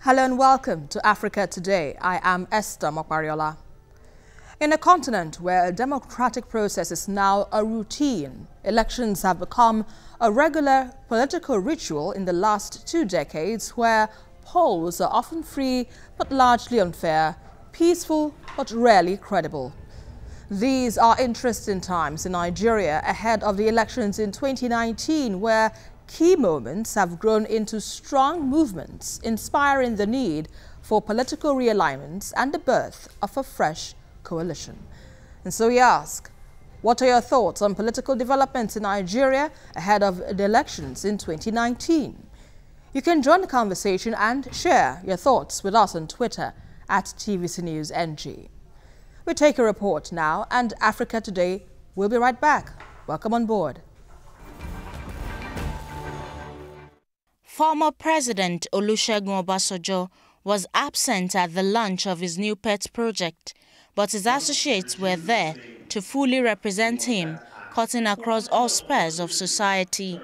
Hello and welcome to Africa Today. I am Esther Mokwariola. In a continent where a democratic process is now a routine, elections have become a regular political ritual in the last 2 decades where polls are often free but largely unfair, peaceful but rarely credible. These are interesting times in Nigeria ahead of the elections in 2019 where key moments have grown into strong movements, inspiring the need for political realignments and the birth of a fresh coalition. And so we ask, what are your thoughts on political developments in Nigeria ahead of the elections in 2019? You can join the conversation and share your thoughts with us on Twitter at TVC News NG. We take a report now, and Africa Today will be right back. Welcome on board. Former President Olusegun Obasanjo was absent at the launch of his new pet project, but his associates were there to fully represent him, cutting across all spheres of society.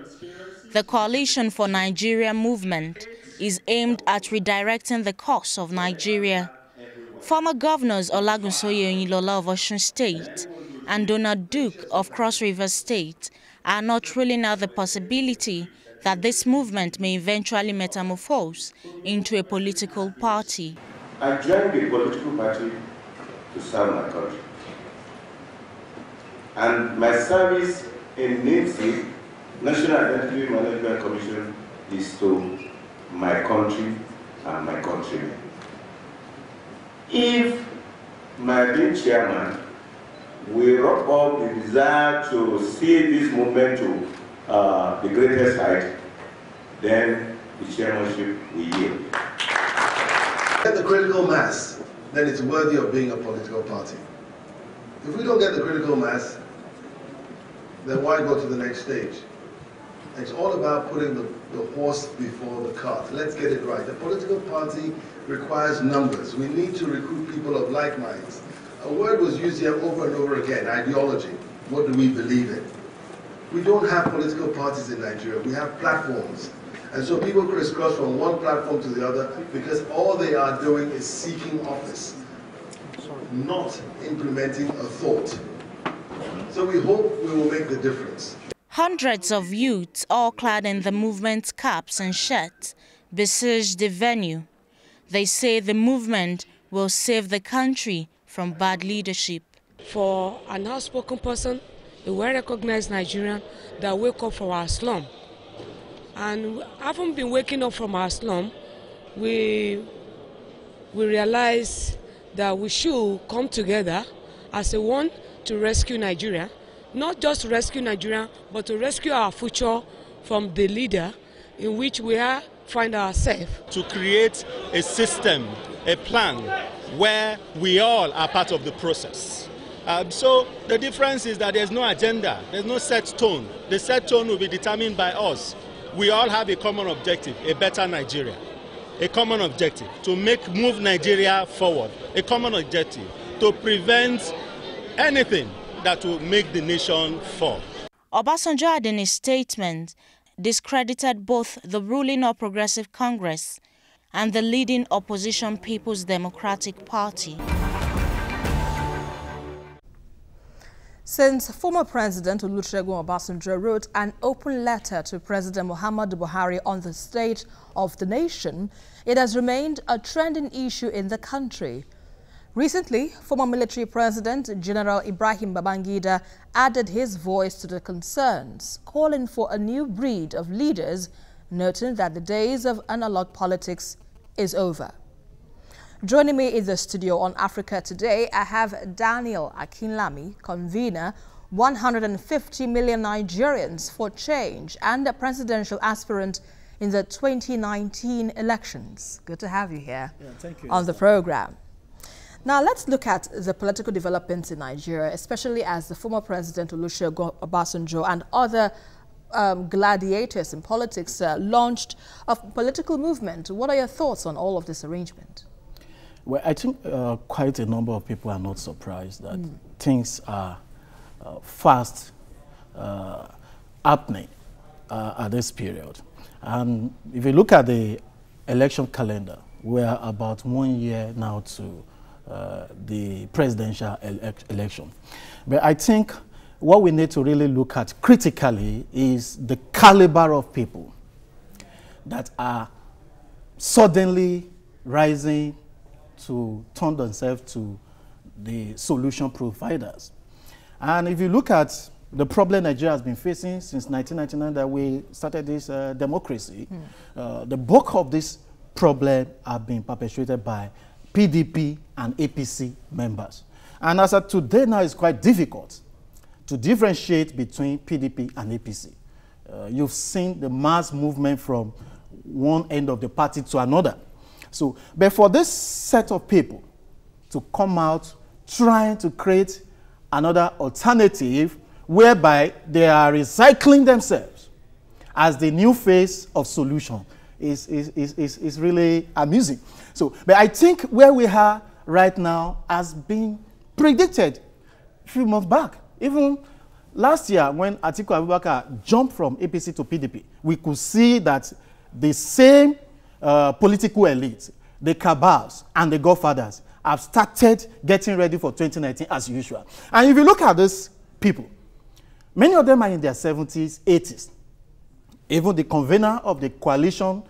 The Coalition for Nigeria movement is aimed at redirecting the course of Nigeria. Former governors Olagunsoye Oyinlola of Osun State and Donald Duke of Cross River State are not ruling out the possibility that this movement may eventually metamorphose into a political party. I joined the political party to serve my country. And my service in NIMSI, National Identity Management Commission, is to my country and my countrymen. If my being chairman will rock up the desire to see this movement to the greatest height, then the chairmanship will yield. Get the critical mass, then it's worthy of being a political party. If we don't get the critical mass, then why go to the next stage? It's all about putting the horse before the cart. Let's get it right. A political party requires numbers. We need to recruit people of like minds. A word was used here over and over again, ideology. What do we believe in? We don't have political parties in Nigeria. We have platforms. And so people crisscross from one platform to the other because all they are doing is seeking office, not implementing a thought. So we hope we will make the difference. Hundreds of youths, all clad in the movement's caps and shirts, besieged the venue. They say the movement will save the country from bad leadership. For an outspoken person, a well-recognized Nigerian that wake up from our slum. And having been waking up from our slum, we realize that we should come together as a one to rescue Nigeria. Not just to rescue Nigeria, but to rescue our future from the leader in which we find ourselves. To create a system, a plan, where we all are part of the process. So the difference is that there's no agenda, there's no set tone. The set tone will be determined by us. We all have a common objective, a better Nigeria. A common objective to move Nigeria forward. A common objective to prevent anything that will make the nation fall. Obasanjo had in his statement discredited both the ruling All Progressive Congress and the leading opposition People's Democratic Party. Since former President Olusegun Obasanjo wrote an open letter to President Muhammadu Buhari on the state of the nation, it has remained a trending issue in the country. Recently, former military President General Ibrahim Babangida added his voice to the concerns, calling for a new breed of leaders, noting that the days of analog politics is over. Joining me in the studio on Africa Today, I have Daniel Akinlami, convener, 150 million Nigerians for Change and a presidential aspirant in the 2019 elections. Good to have you here thank you, on the program. Now, let's look at the political developments in Nigeria, especially as the former President Olusegun Obasanjo and other gladiators in politics launched a political movement. What are your thoughts on all of this arrangement? Well, I think quite a number of people are not surprised that things are fast happening at this period. And if you look at the election calendar, we're about 1 year now to the presidential election. But I think what we need to really look at critically is the caliber of people that are suddenly rising to turn themselves to the solution providers. And if you look at the problem Nigeria has been facing since 1999 that we started this democracy, the bulk of this problem have been perpetrated by PDP and APC members. And as of today now, it's quite difficult to differentiate between PDP and APC. You've seen the mass movement from one end of the party to another. So, but for this set of people to come out trying to create another alternative whereby they are recycling themselves as the new face of solution is really amusing. So, but I think where we are right now has been predicted a few months back. Even last year when Atiku Abubakar jumped from APC to PDP, we could see that the same political elite, the cabals and the godfathers have started getting ready for 2019 as usual. And if you look at these people, many of them are in their 70s, 80s. Even the convener of the Coalition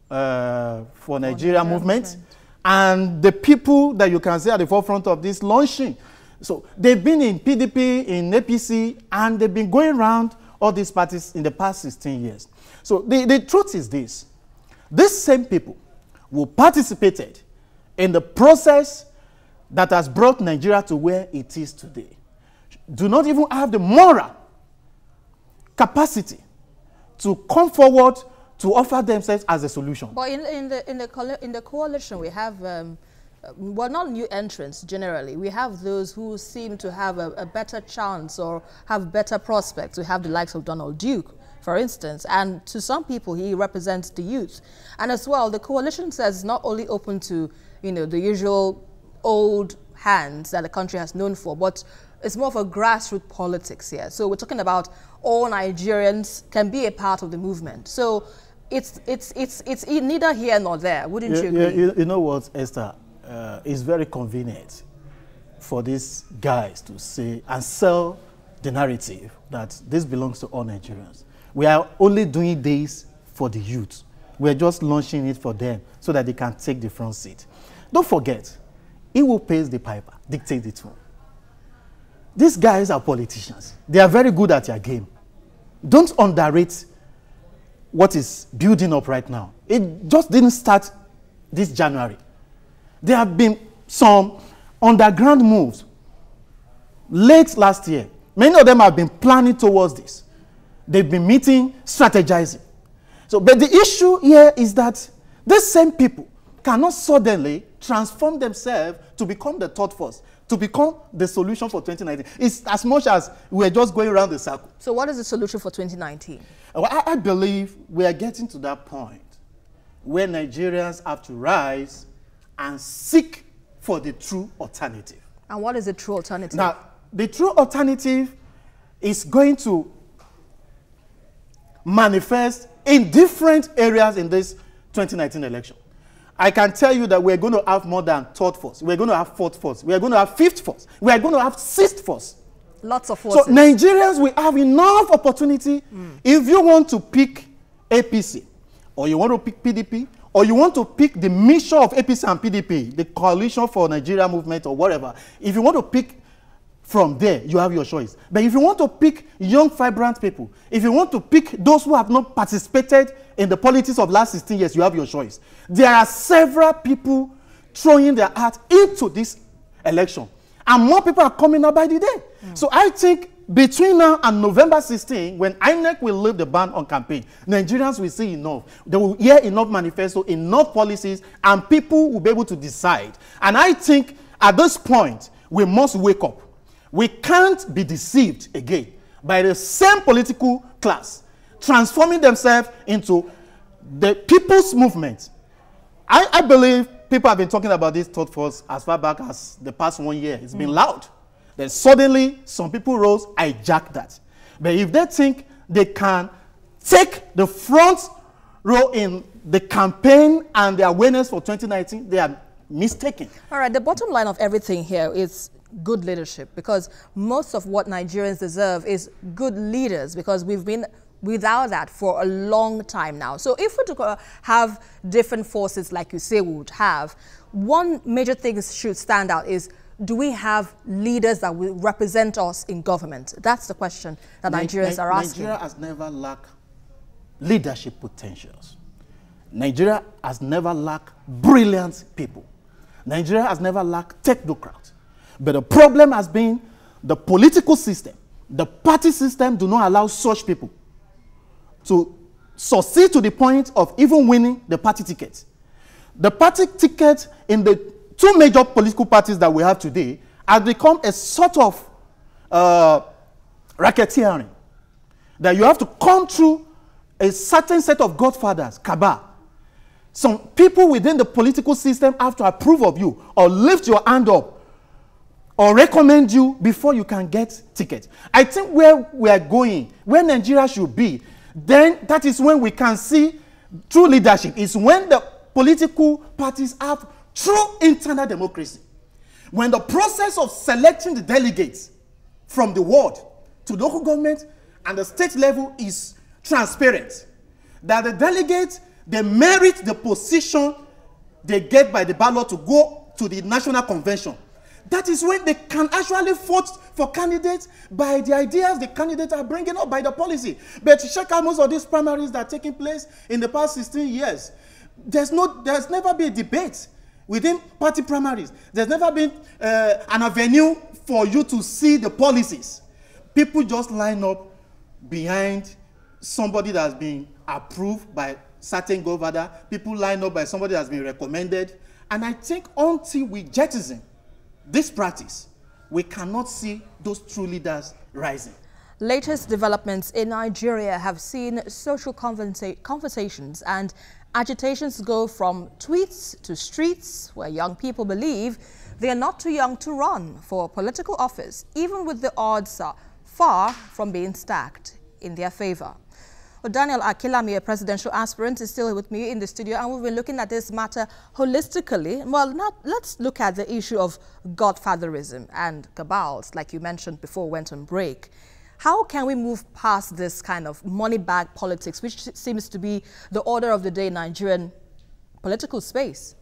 for Nigeria movement and the people that you can see at the forefront of this launching. So they've been in PDP, in APC, and they've been going around all these parties in the past 16 years. So the truth is this. These same people who participated in the process that has brought Nigeria to where it is today do not even have the moral capacity to come forward to offer themselves as a solution. But in the coalition, we have, well, not new entrants generally. We have those who seem to have a better chance or have better prospects. We have the likes of Donald Duke, for instance, and to some people, he represents the youth. And as well, the coalition says it's not only open to, you know, the usual old hands that the country has known for, but it's more of a grassroots politics here. So we're talking about all Nigerians can be a part of the movement. So it's neither here nor there, wouldn't you agree? You know what, Esther? It's very convenient for these guys to say and sell the narrative that this belongs to all Nigerians. We are only doing this for the youth. We're just launching it for them so that they can take the front seat. Don't forget, he who pays the piper dictates the tune. These guys are politicians. They are very good at their game. Don't underrate what is building up right now. It just didn't start this January. There have been some underground moves late last year. Many of them have been planning towards this. They've been meeting, strategizing. So, but the issue here is that these same people cannot suddenly transform themselves to become the third force, to become the solution for 2019. It's as much as we're just going around the circle. So what is the solution for 2019? Well, I believe we are getting to that point where Nigerians have to rise and seek for the true alternative. And what is the true alternative? Now, the true alternative is going to manifest in different areas in this 2019 election. I can tell you that we're going to have more than third force. We're going to have fourth force. We're going to have fifth force. We're going to have sixth force. Lots of forces. So Nigerians will have enough opportunity. If you want to pick APC, or you want to pick PDP, or you want to pick the mixture of APC and PDP, the Coalition for Nigeria movement or whatever, if you want to pick from there, you have your choice. But if you want to pick young, vibrant people, if you want to pick those who have not participated in the politics of the last 16 years, you have your choice. There are several people throwing their heart into this election. And more people are coming up by the day. So I think between now and November 16, when INEC will lift the ban on campaign, Nigerians will see enough. They will hear enough manifesto, enough policies, and people will be able to decide. And I think at this point, we must wake up. We can't be deceived again by the same political class transforming themselves into the people's movement. I believe people have been talking about this third force as far back as the past 1 year. It's been loud. Then suddenly, some people rose, hijacked that. But if they think they can take the front row in the campaign and the awareness for 2019, they are mistaken. All right, the bottom line of everything here is good leadership, because most of what Nigerians deserve is good leaders, because we've been without that for a long time now. So if we have different forces like you say we would have, one major thing should stand out is, do we have leaders that will represent us in government? That's the question that Nigerians are asking. Nigeria has never lacked leadership potentials. Nigeria has never lacked brilliant people. Nigeria has never lacked technocrats. But the problem has been the political system, the party system do not allow such people to succeed to the point of even winning the party ticket. The party ticket in the two major political parties that we have today has become a sort of racketeering, that you have to come through a certain set of godfathers, cabal. Some people within the political system have to approve of you or lift your hand up or recommend you before you can get tickets. I think where we are going, where Nigeria should be, then that is when we can see true leadership. Is when the political parties have true internal democracy. When the process of selecting the delegates from the ward to the local government and the state level is transparent, that the delegates, they merit the position they get by the ballot to go to the national convention. That is when they can actually vote for candidates by the ideas the candidates are bringing up, by the policy. But check out most of these primaries that are taking place in the past 16 years. There's never been a debate within party primaries. There's never been an avenue for you to see the policies. People just line up behind somebody that's been approved by certain governor. People line up by somebody that's been recommended. And I think until we jettison this practice, we cannot see those true leaders rising. Latest developments in Nigeria have seen social conversations and agitations go from tweets to streets, where young people believe they are not too young to run for political office, even with the odds far from being stacked in their favor. Well, Daniel Akilami, a presidential aspirant, is still with me in the studio, and we've been looking at this matter holistically. Well, now let's look at the issue of godfatherism and cabals, like you mentioned before we went on break. How can we move past this kind of money bag politics, which seems to be the order of the day in Nigerian political space?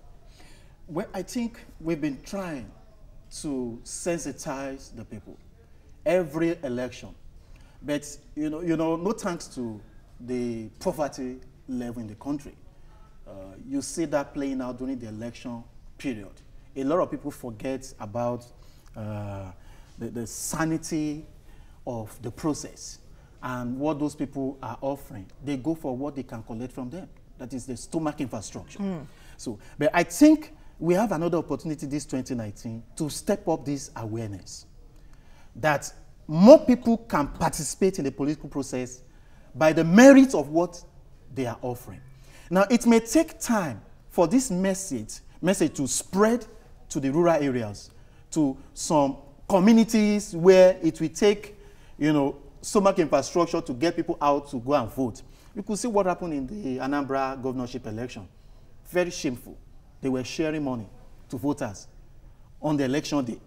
Well, I think we've been trying to sensitize the people every election. But, you know, no thanks to the poverty level in the country. You see that playing out during the election period. A lot of people forget about the sanity of the process and what those people are offering. They go for what they can collect from them. That is the stomach infrastructure. So, but I think we have another opportunity this 2019 to step up this awareness that more people can participate in the political process by the merit of what they are offering. Now, it may take time for this message to spread to the rural areas, to some communities where it will take, so much infrastructure to get people out to go and vote. You could see what happened in the Anambra governorship election. Very shameful. They were sharing money to voters on the election day.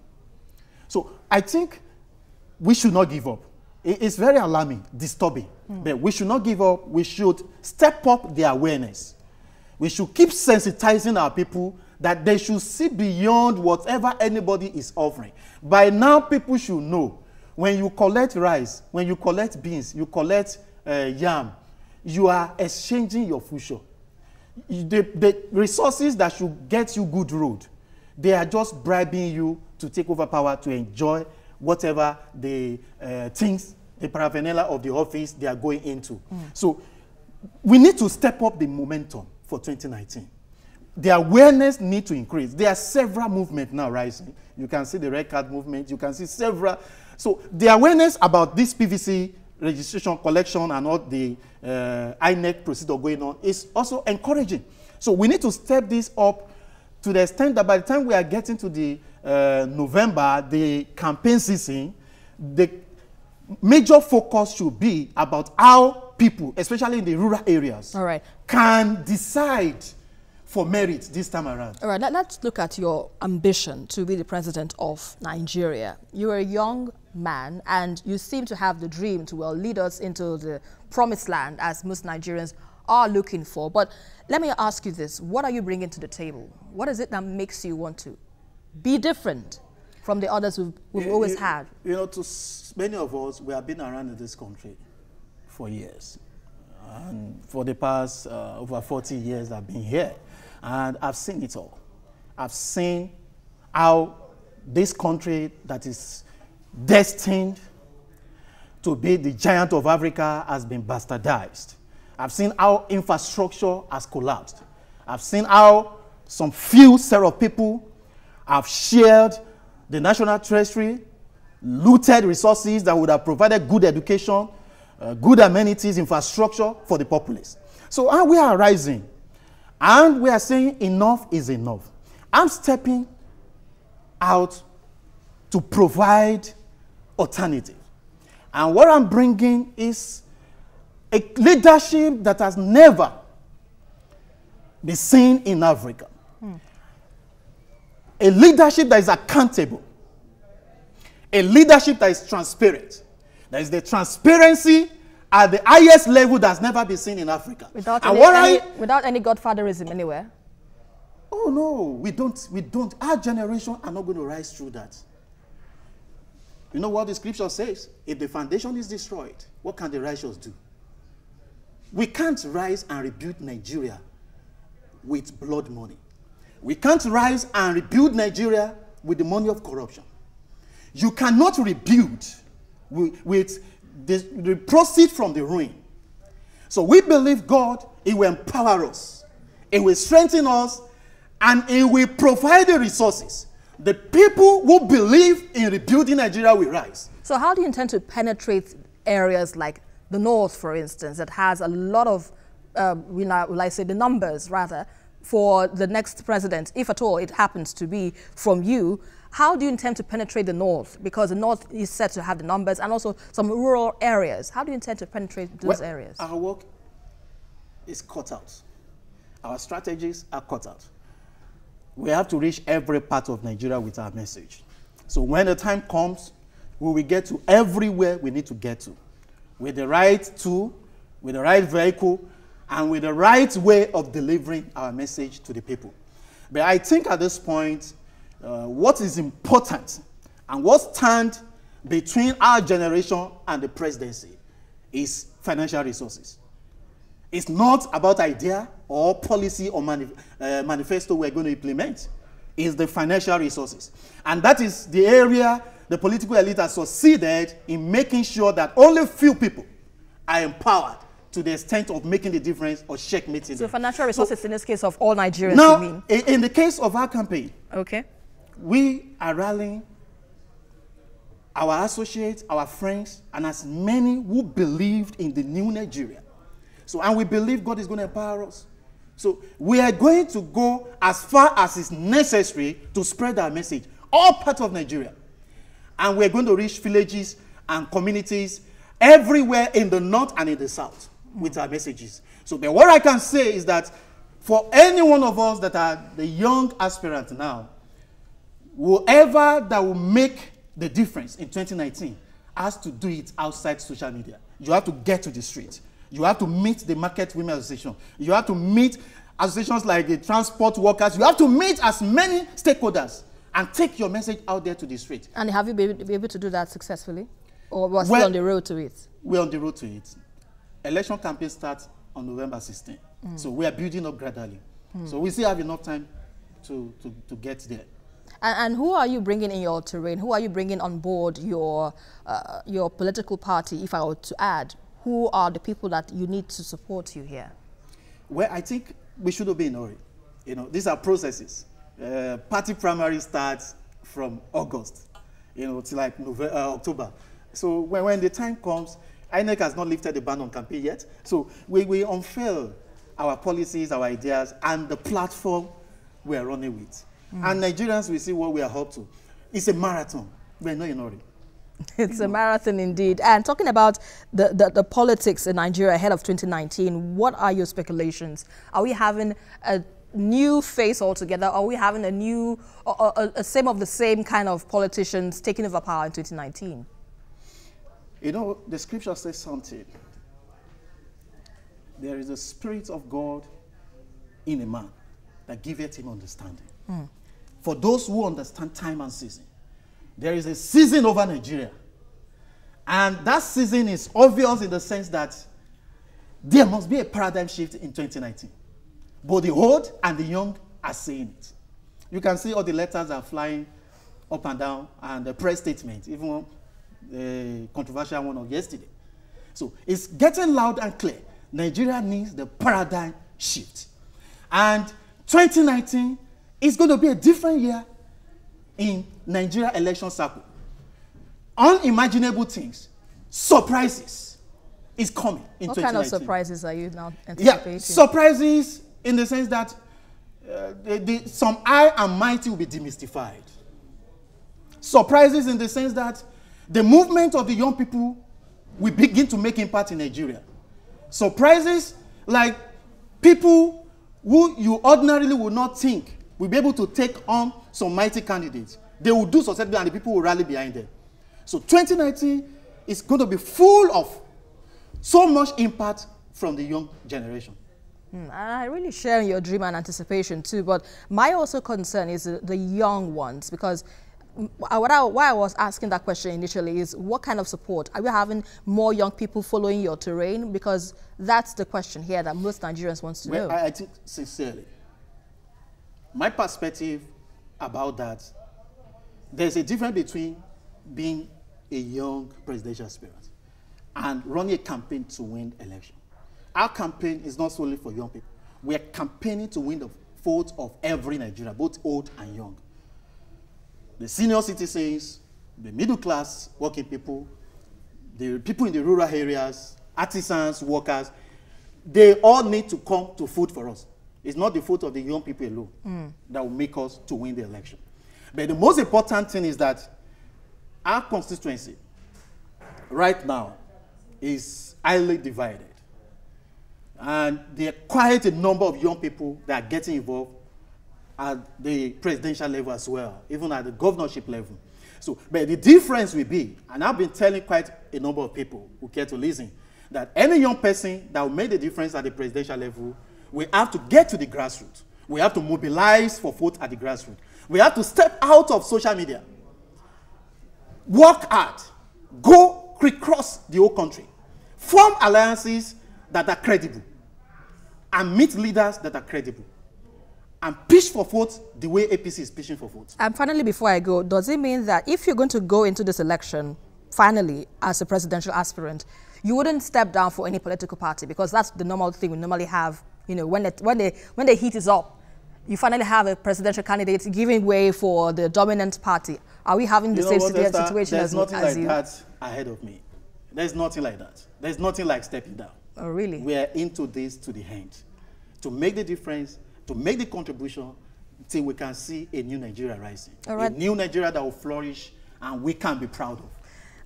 So I think we should not give up. It's very alarming, disturbing, but we should not give up. We should step up the awareness. We should keep sensitizing our people that they should see beyond whatever anybody is offering. By now, people should know when you collect rice, when you collect beans, you collect yam, you are exchanging your future. The resources that should get you good road, they are just bribing you to take over power to enjoy whatever the things, the paraphernalia of the office they are going into. So we need to step up the momentum for 2019. The awareness needs to increase. There are several movements now rising. You can see the red card movement. You can see several. So the awareness about this PVC registration, collection, and all the INEC procedure going on is also encouraging. So we need to step this up to the extent that by the time we are getting to the November, the campaign season, the major focus should be about how people, especially in the rural areas, all right, can decide for merit this time around. All right, let's look at your ambition to be the president of Nigeria. You're a young man and you seem to have the dream to, well, lead us into the promised land as most Nigerians are looking for. But let me ask you this, what are you bringing to the table? What is it that makes you want to be different from the others we've always had? You know, to many of us, we have been around in this country for years. And for the past over 40 years I've been here. And I've seen it all. I've seen how this country that is destined to be the giant of Africa has been bastardized. I've seen how infrastructure has collapsed. I've seen how some few set of people have shared the national treasury, looted resources that would have provided good education, good amenities, infrastructure for the populace. So we are rising. And we are saying enough is enough. I'm stepping out to provide alternative. And what I'm bringing is a leadership that has never been seen in Africa. A leadership that is accountable. A leadership that is transparent. There is the transparency at the highest level that's never been seen in Africa. Without any godfatherism anywhere? Oh no, we don't. Our generation are not going to rise through that. You know what the scripture says? If the foundation is destroyed, what can the righteous do? We can't rise and rebuild Nigeria with blood money. We can't rise and rebuild Nigeria with the money of corruption. You cannot rebuild with the proceed from the ruin. So we believe God, He will empower us, He will strengthen us, and He will provide the resources. The people who believe in rebuilding Nigeria will rise. So how do you intend to penetrate areas like the north, for instance, that has a lot of, will I say the numbers rather, for the next president, if at all it happens to be from you? How do you intend to penetrate the north? Because the north is said to have the numbers and also some rural areas. How do you intend to penetrate those areas? Our work is cut out. Our strategies are cut out. We have to reach every part of Nigeria with our message. So when the time comes, we will get to everywhere we need to get to. With the right tool, with the right vehicle, and with the right way of delivering our message to the people. But I think at this point, what is important and what stands between our generation and the presidency is financial resources. It's not about idea or policy or manifesto we're going to implement. It's the financial resources. And that is the area the political elite has succeeded in making sure that only few people are empowered to the extent of making the difference or checkmating. So financial resources in this case of all Nigerians, now, you mean? In the case of our campaign, okay, we are rallying our associates, our friends, and as many who believed in the new Nigeria. So, and we believe God is going to empower us. So we are going to go as far as is necessary to spread our message, all parts of Nigeria. And we're going to reach villages and communities everywhere in the north and in the south with our messages. So but what I can say is that for any one of us that are the young aspirants now, whoever that will make the difference in 2019 has to do it outside social media. You have to get to the street. You have to meet the Market Women Association. You have to meet associations like the transport workers. You have to meet as many stakeholders and take your message out there to the street. And have you been able to do that successfully? Or we're still on the road to it? We're on the road to it. Election campaign starts on November 16th. So we are building up gradually. So we still have enough time to get there. And who are you bringing in your terrain? Who are you bringing on board your political party, if I were to add? Who are the people that you need to support you here? Well, I think we shouldn't be in a hurry. You know, these are processes. Party primary starts from August, you know, to like October. So when the time comes, INEC has not lifted the ban on campaign yet. So we unveil our policies, our ideas, and the platform we are running with. And Nigerians will see what we are up to. It's a marathon. We're not in a hurry. It's a marathon indeed. And talking about the politics in Nigeria ahead of 2019, what are your speculations? Are we having a new face altogether? Are we having a new, a same of the same kind of politicians taking over power in 2019? You know, the scripture says something. There is a spirit of God in a man that giveth him understanding. For those who understand time and season, there is a season over Nigeria. And that season is obvious in the sense that there must be a paradigm shift in 2019. Both the old and the young are saying it. You can see all the letters are flying up and down, and the press statement, even the controversial one of yesterday. So it's getting loud and clear. Nigeria needs the paradigm shift. And 2019 is going to be a different year in Nigeria election cycle. Unimaginable things, surprises is coming in 2019. What kind of surprises are you now anticipating? Yeah, surprises in the sense that some high and mighty will be demystified. Surprises in the sense that the movement of the young people will begin to make impact in Nigeria. Surprises like people who you ordinarily would not think will be able to take on some mighty candidates. They will do successfully and the people will rally behind them. So 2019 is going to be full of so much impact from the young generation. I really share your dream and anticipation too, but my also concern is the young ones, because why I was asking that question initially is what kind of support? Are we having more young people following your terrain? Because that's the question here that most Nigerians want to know. I think sincerely, my perspective about that, there's a difference between being a young presidential aspirant and running a campaign to win election. Our campaign is not solely for young people. We are campaigning to win the vote of every Nigerian, both old and young. The senior citizens, the middle class working people, the people in the rural areas, artisans, workers, they all need to come to vote for us. It's not the vote of the young people alone that will make us to win the election. But the most important thing is that our constituency right now is highly divided. And there are quite a number of young people that are getting involved at the presidential level as well, even at the governorship level. So, but the difference will be, and I've been telling quite a number of people who care to listen, that any young person that will make the difference at the presidential level, we have to get to the grassroots. We have to mobilize for vote at the grassroots. We have to step out of social media, work hard, go across the whole country, form alliances that are credible, and meet leaders that are credible, and pitch for votes the way APC is pitching for votes. And finally, before I go, does it mean that if you're going to go into this election, finally, as a presidential aspirant, you wouldn't step down for any political party? Because that's the normal thing we normally have, you know, when the heat is up, you finally have a presidential candidate giving way for the dominant party. Are we having the same situation as you? There's nothing like that ahead of me. There's nothing like that. There's nothing like stepping down. Oh, really? We are into this to the end, to make the difference, to make the contribution, till we can see a new Nigeria rising. All right. A new Nigeria that will flourish and we can be proud of.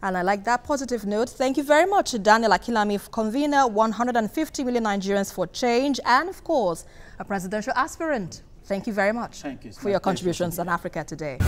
And I like that positive note. Thank you very much, Daniel Akinlami, convener 150 million Nigerians for Change, and of course, a presidential aspirant. Thank you very much for your contributions on Africa Today.